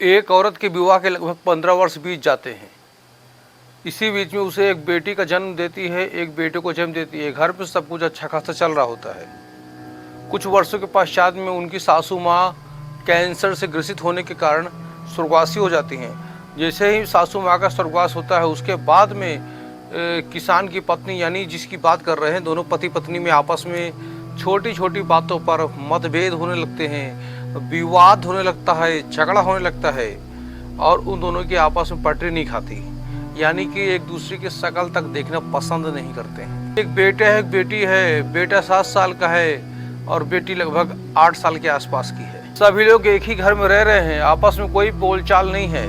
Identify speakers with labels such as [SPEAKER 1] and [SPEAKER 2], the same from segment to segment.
[SPEAKER 1] एक औरत के विवाह के लगभग 15 वर्ष बीत जाते हैं। इसी बीच में उसे एक बेटी का जन्म देती है, एक बेटे को जन्म देती है। घर पे सब कुछ अच्छा खासा चल रहा होता है। कुछ वर्षों के पश्चात में उनकी सासू माँ कैंसर से ग्रसित होने के कारण स्वर्गवासी हो जाती हैं। जैसे ही सासू माँ का स्वर्गवास होता है, उसके बाद में किसान की पत्नी, यानी जिसकी बात कर रहे हैं, दोनों पति पत्नी में आपस में छोटी छोटी बातों पर मतभेद होने लगते हैं, विवाद होने लगता है, झगड़ा होने लगता है और उन दोनों की आपस में पटरी नहीं खाती, यानी कि एक दूसरे की शक्ल तक देखना पसंद नहीं करते हैं। एक बेटा है, एक बेटी है। बेटा 7 साल का है और बेटी लगभग 8 साल के आसपास की है। सभी लोग एक ही घर में रह रहे हैं, आपस में कोई बोलचाल नहीं है।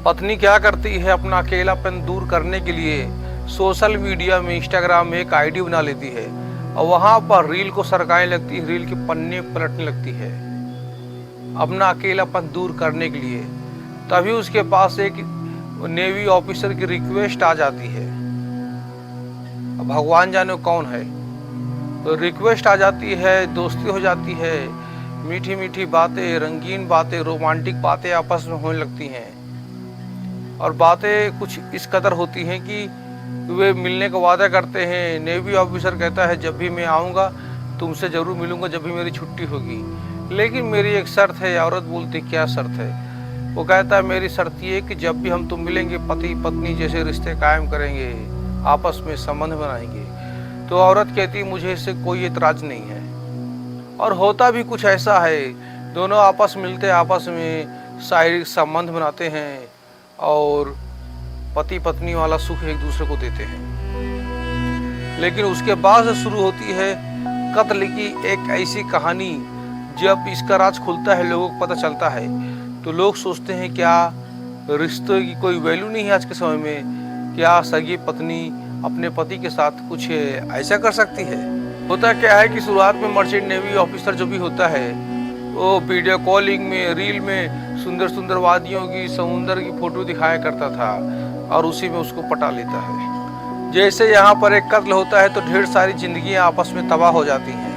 [SPEAKER 1] पत्नी क्या करती है, अपना अकेलापन दूर करने के लिए सोशल मीडिया में, इंस्टाग्राम में एक आईडी बना लेती है और वहाँ पर रील को सरकाने लगती है, रील के पन्ने पलटने लगती है अपना अकेलापन दूर करने के लिए। तभी उसके पास एक नेवी ऑफिसर की रिक्वेस्ट आ जाती है। अब भगवान जाने कौन है, तो रिक्वेस्ट आ जाती है, दोस्ती हो जाती है, मीठी मीठी बातें, रंगीन बातें, रोमांटिक बातें आपस में होने लगती हैं। और बातें कुछ इस कदर होती हैं कि वे मिलने का वादा करते हैं। नेवी ऑफिसर कहता है, जब भी मैं आऊँगा तुमसे ज़रूर मिलूँगा, जब भी मेरी छुट्टी होगी, लेकिन मेरी एक शर्त है। औरत बोलती, क्या शर्त है? वो कहता है, मेरी शर्त ये कि जब भी हम तुम मिलेंगे, पति पत्नी जैसे रिश्ते कायम करेंगे, आपस में संबंध बनाएंगे। तो औरत कहती, मुझे इससे कोई एतराज़ नहीं है। और होता भी कुछ ऐसा है, दोनों आपस मिलते, आपस में शारीरिक संबंध बनाते हैं और पति पत्नी वाला सुख एक दूसरे को देते हैं। लेकिन उसके बाद से शुरू होती है कत्ल की एक ऐसी कहानी। जब इसका राज खुलता है, लोगों को पता चलता है, तो लोग सोचते हैं क्या रिश्ते की कोई वैल्यू नहीं है आज के समय में? क्या सगी पत्नी अपने पति के साथ कुछ ऐसा कर सकती है? होता क्या है कि शुरुआत में मर्चेंट नेवी ऑफिसर जो भी होता है, वो वीडियो कॉलिंग में, रील में सुंदर सुंदर वादियों की, समुंदर की फोटो दिखाया करता था और उसी में उसको पटा लेता है। जैसे यहाँ पर एक कत्ल होता है तो ढेर सारी जिंदगियां आपस में तबाह हो जाती हैं,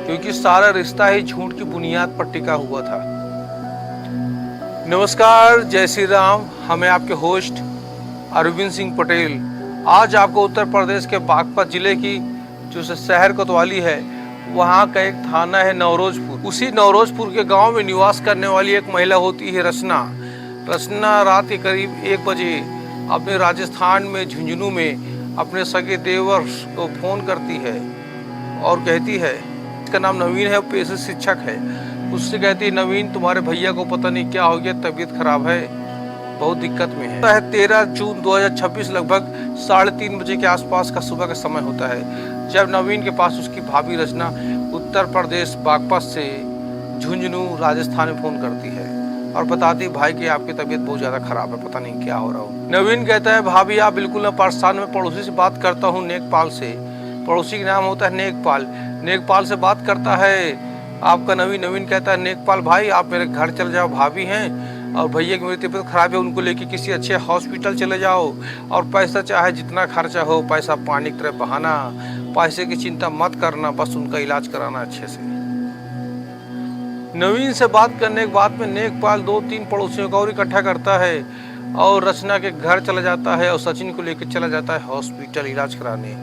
[SPEAKER 1] क्योंकि सारा रिश्ता ही झूठ की बुनियाद पर टिका हुआ था। नमस्कार, जय श्री राम। हमें आपके होस्ट अरविंद सिंह पटेल। आज आपको उत्तर प्रदेश के बागपत जिले की जो शहर कोतवाली है, वहाँ का एक थाना है नवरोजपुर। उसी नवरोजपुर के गांव में निवास करने वाली एक महिला होती है रचना। रचना रात के करीब 1 बजे अपने राजस्थान में झुंझुनू में अपने सगे देवर को फोन करती है और कहती है, इसका नाम नवीन है, पेशे शिक्षक है। उससे कहती है, नवीन तुम्हारे भैया को पता नहीं क्या हो गया, तबीयत खराब है, बहुत दिक्कत में है। 13 जून 2026 लगभग 3:30 बजे के आसपास का सुबह का समय होता है, जब नवीन के पास उसकी भाभी रचना उत्तर प्रदेश बागपत से झुंझुनू राजस्थान में फ़ोन करती है और बताती, भाई की आपकी तबीयत बहुत ज़्यादा ख़राब है, पता नहीं क्या हो रहा हो। नवीन कहता है, भाभी आप बिल्कुल न परेशान, मैं पड़ोसी से बात करता हूँ, नेकपाल से। पड़ोसी का नाम होता है नेकपाल। नेकपाल से बात करता है आपका नवीन कहता है, नेकपाल भाई आप मेरे घर चले जाओ, भाभी हैं और भैया की मेरी तबीयत ख़राब है, उनको लेके किसी अच्छे हॉस्पिटल चले जाओ और पैसा चाहे जितना खर्चा हो, पैसा पानी की तरह बहाना, पैसे की चिंता मत करना, बस उनका इलाज कराना अच्छे से। नवीन से बात करने के बाद में नेकपाल 2-3 पड़ोसियों को और इकट्ठा करता है और रचना के घर चला जाता है और सचिन को लेकर चला जाता है हॉस्पिटल इलाज कराने।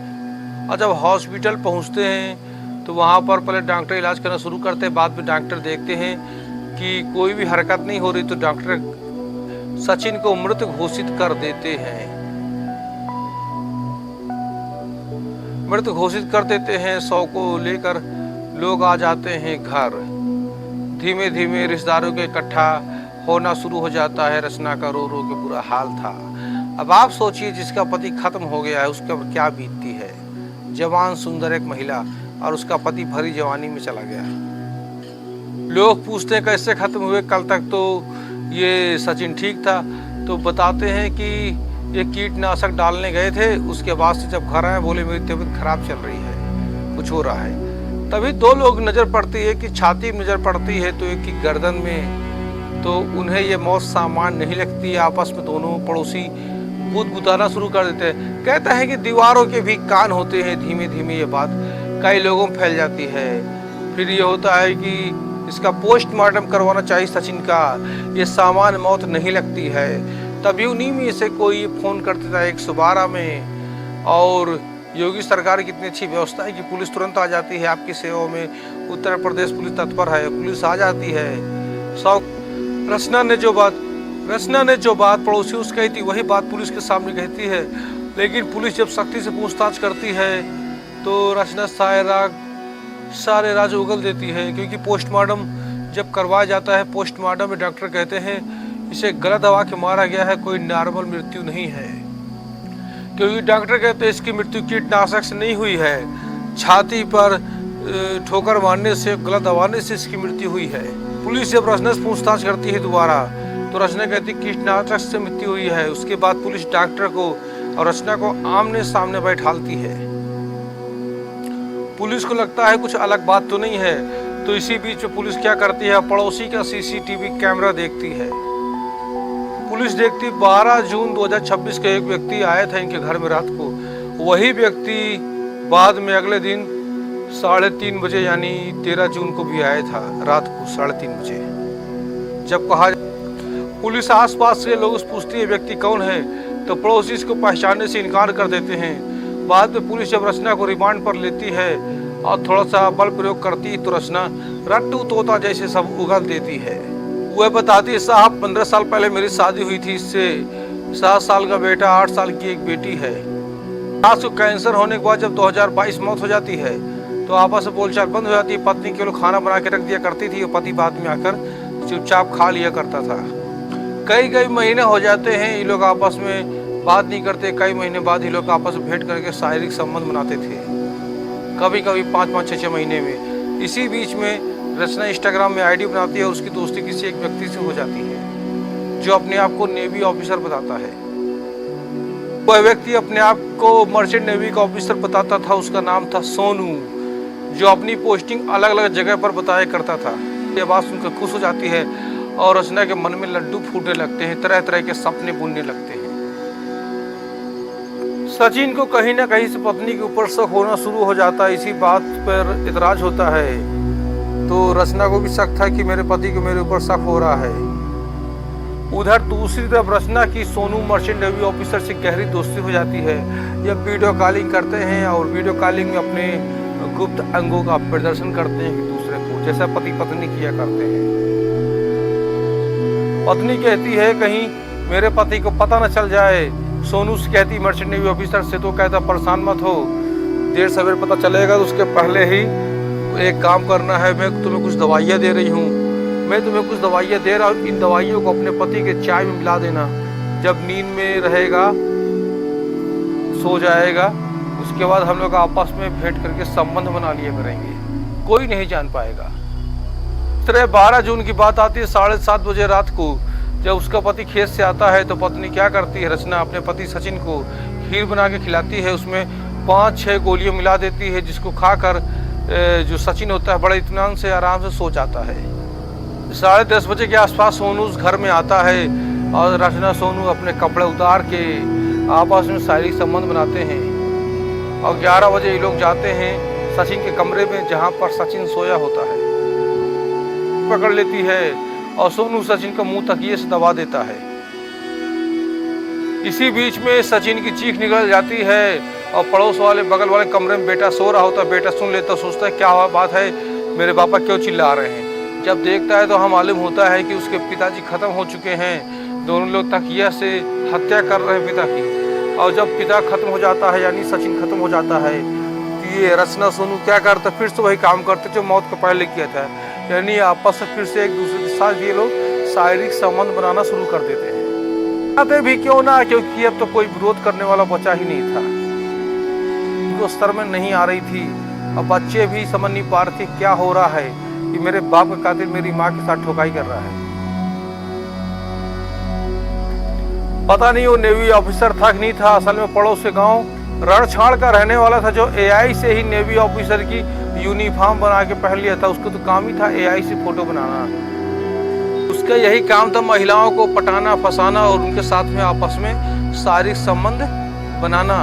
[SPEAKER 1] और जब हॉस्पिटल पहुंचते हैं तो वहाँ पर पहले डॉक्टर इलाज करना शुरू करते हैं। बाद में डॉक्टर देखते हैं कि कोई भी हरकत नहीं हो रही, तो डॉक्टर सचिन को मृत घोषित कर देते हैं। मृत घोषित कर देते हैं। शव को लेकर लोग आ जाते हैं घर। धीमे धीमे रिश्तेदारों के इकट्ठा होना शुरू हो जाता है। रचना का रो रो के बुरा हाल था। अब आप सोचिए, जिसका पति खत्म हो गया है उसका क्या बीतती है। जवान सुंदर एक महिला और उसका पति भरी जवानी में चला गया। लोग पूछते हैं कैसे खत्म हुए, कल तक तो ये सचिन ठीक था। तो बताते हैं कि ये कीटनाशक डालने गए थे, उसके बाद से जब घर आए बोले मेरी तबीयत खराब चल रही है, कुछ हो रहा है। तभी 2 लोग नज़र पड़ती है, कि छाती में नज़र पड़ती है तो एक की गर्दन में। तो उन्हें ये मौत सामान्य नहीं लगती है। आपस में दोनों पड़ोसी गुदगुदाना शुरू कर देते हैं। कहता है कि दीवारों के भी कान होते हैं। धीमे धीमे ये बात कई लोगों में फैल जाती है। फिर ये होता है कि इसका पोस्टमार्टम करवाना चाहिए सचिन का। ये सामान्य मौत नहीं लगती है। तभी उन्हीं में से कोई फ़ोन करते था 112 में। और योगी सरकार की इतनी अच्छी व्यवस्था है कि पुलिस तुरंत आ जाती है आपकी सेवा में। उत्तर प्रदेश पुलिस तत्पर है, पुलिस आ जाती है। रचना ने जो बात पड़ोसी उससे कही थी वही बात पुलिस के सामने कहती है। लेकिन पुलिस जब सख्ती से पूछताछ करती है तो रचना सारे राज उगल देती है। क्योंकि पोस्टमार्टम जब करवाया जाता है, पोस्टमार्टम में डॉक्टर कहते हैं इसे गलत दवा के मारा गया है, कोई नॉर्मल मृत्यु नहीं है। क्योंकि डॉक्टर कहते हैं इसकी मृत्यु कीटनाशक से नहीं हुई है, छाती पर ठोकर मारने से, गलत दबाने से इसकी मृत्यु हुई है। पुलिस जब रचना से पूछताछ करती है दोबारा तो रचना कहती कीटनाशक से मृत्यु हुई है। उसके बाद पुलिस डॉक्टर को और रचना को आमने सामने बैठालती है। पुलिस को लगता है कुछ अलग बात तो नहीं है, तो इसी बीच में पुलिस क्या करती है, पड़ोसी का सीसीटीवी कैमरा देखती है। पुलिस देखती 12 जून 2026 के एक व्यक्ति आया था इनके घर में रात को। वही व्यक्ति बाद में अगले दिन 3:30 बजे यानी 13 जून को भी आया था रात को 3:30 बजे। जब कहा पुलिस आसपास के लोग पूछती है व्यक्ति कौन है, तो पड़ोसी इसको पहचानने से इनकार कर देते हैं। बाद में पुलिस जब रचना को रिमांड पर लेती है और थोड़ा सा बल प्रयोग करती है तो रचना रट्टू तोता जैसे सब उगल देती है। वह बताती है साहब 15 साल पहले मेरी शादी हुई थी, इससे 7 साल का बेटा, 8 साल की एक बेटी है। सास को कैंसर होने के बाद जब 2022 मौत हो जाती है तो आपस में बोलचाल बंद हो जाती है। पत्नी के लिए खाना बना के रख दिया करती थी, पति बाद में आकर चुपचाप खा लिया करता था। कई महीने हो जाते हैं ये लोग आपस में बात नहीं करते। कई महीने बाद ये लोग आपस में भेंट करके शारीरिक संबंध बनाते थे, कभी 5-5, 6-6 महीने में। इसी बीच में रचना इंस्टाग्राम में आईडी बनाती है और उसकी दोस्ती किसी एक व्यक्ति से हो जाती है जो अपने आप को नेवी ऑफिसर बताता है। वह व्यक्ति अपने आप को मर्चेंट नेवी का ऑफिसर बताता था। उसका नाम था सोनू, जो अपनी पोस्टिंग अलग अलग जगह पर बताया करता था। ये बात सुनकर खुश हो जाती है और रचना के मन में लड्डू फूटने लगते हैं, तरह तरह के सपने बुनने लगते हैं। सचिन को कहीं ना कहीं से पत्नी के ऊपर शक होना शुरू हो जाता है। इसी बात पर इतराज होता है तो रचना को भी शक था कि मेरे पति को मेरे ऊपर शक हो रहा है। उधर दूसरी तरफ रचना की सोनू मर्चेंट नेवी ऑफिसर से गहरी दोस्ती हो जाती है। ये वीडियो कॉलिंग करते हैं और वीडियो कॉलिंग में अपने गुप्त अंगों का प्रदर्शन करते हैं एक दूसरे को, जैसा पति पत्नी किया करते हैं। पत्नी कहती है कहीं मेरे पति को पता न चल जाए। सोनू से कहती मर्चेंट नेवी ऑफिसर से, तो कहता परेशान मत हो, देर सवेर पता चलेगा तो उसके पहले ही एक काम करना है। मैं तुम्हें कुछ दवाइयाँ दे रही हूँ, दे रहा हूँ। इन दवाइयों को अपने पति के चाय में मिला देना। जब नींद में रहेगा, सो जाएगा, उसके बाद हम लोग आपस में भेंट करके संबंध बना लिया करेंगे, कोई नहीं जान पाएगा। 12 जून की बात आती है 7:30 बजे रात को। जब उसका पति खेत से आता है तो पत्नी क्या करती है, रचना अपने पति सचिन को खीर बना के खिलाती है। उसमें 5-6 गोलियां मिला देती है, जिसको खाकर जो सचिन होता है बड़े इत्मीनान से आराम से सो जाता है। 10:30 बजे के आसपास सोनू उस घर में आता है और रचना सोनू अपने कपड़े उतार के आपस में शारीरिक संबंध बनाते हैं। और 11 बजे ये लोग जाते हैं सचिन के कमरे में, जहाँ पर सचिन सोया होता है। पकड़ लेती है और सोनू सचिन का मुंह तकिए से दबा देता है। इसी बीच में सचिन की चीख निकल जाती है और पड़ोस वाले बगल वाले कमरे में बेटा सो रहा होता है। बेटा सुन लेता, सोचता है क्या बात है, मेरे पापा क्यों चिल्ला रहे हैं। जब देखता है तो हम मालूम होता है कि उसके पिताजी खत्म हो चुके हैं। दोनों लोग तकिया से हत्या कर रहे हैं पिता की। और जब पिता खत्म हो जाता है यानी सचिन खत्म हो जाता है तो ये रचना सोनू क्या करता, फिर से वही काम करते जो मौत को पहले किया था। यानी आपस में फिर से एक दूसरे के साथ ये लोग शारीरिक संबंध बनाना शुरू कर देते हैं। आते भी क्यों ना, क्योंकि अब तो कोई विरोध करने वाला बचा ही नहीं था। उनको स्तर में नहीं आ रही थी। अब बच्चे भी समझ नहीं पा रहे थे क्या हो रहा है कि मेरे बाप का कातिल मेरी माँ के साथ ठोकाई कर रहा है। पता नहीं वो नेवी ऑफिसर था कि नहीं था। असल में पड़ोस के गाँव रणछाड़ का रहने वाला था, जो एआई से ही नेवी ऑफिसर की यूनिफॉर्म बना के पहन लिया था। उसको तो काम ही था एआई से फोटो बनाना। उसका यही काम था महिलाओं को पटाना, फंसाना और उनके साथ में आपस में शारीरिक संबंध बनाना।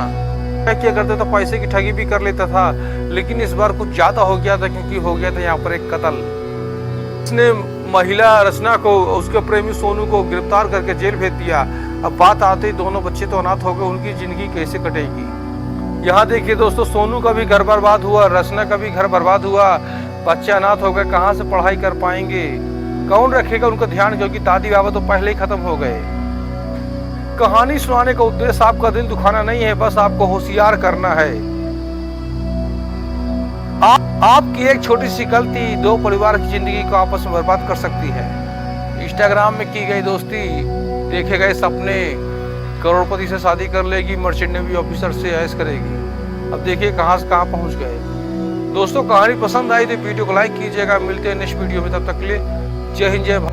[SPEAKER 1] क्या किया करता था, पैसे की ठगी भी कर लेता था। लेकिन इस बार कुछ ज्यादा हो गया था, क्योंकि हो गया था यहाँ पर एक कत्ल। ने महिला रचना को, उसके प्रेमी सोनू को गिरफ्तार करके जेल भेज दिया। अब बात आती है दोनों बच्चे तो अनाथ हो गए, उनकी जिंदगी कैसे कटेगी। यहाँ देखिए दोस्तों, सोनू का भी घर बर्बाद हुआ, रचना का भी घर बर्बाद हुआ, बच्चे अनाथ हो गए, कहाँ से पढ़ाई कर पाएंगे, कौन रखेगा उनका ध्यान, क्योंकि दादी बाबा तो पहले ही खत्म हो गए। कहानी सुनाने का उद्देश्य आपका दिल दुखाना नहीं है, बस आपको होशियार करना है। आपकी एक छोटी सी गलती दो परिवार की जिंदगी को आपस में बर्बाद कर सकती है। इंस्टाग्राम में की गई दोस्ती, देखे गए सपने, करोड़पति से शादी कर लेगी, मर्चेंट नेवी ऑफिसर से ऐश करेगी। अब देखिए कहां से कहां पहुंच गए। दोस्तों कहानी पसंद आई तो वीडियो को लाइक कीजिएगा। मिलते हैं नेक्स्ट वीडियो में, तब तक के लिए जय हिंद जय भारत।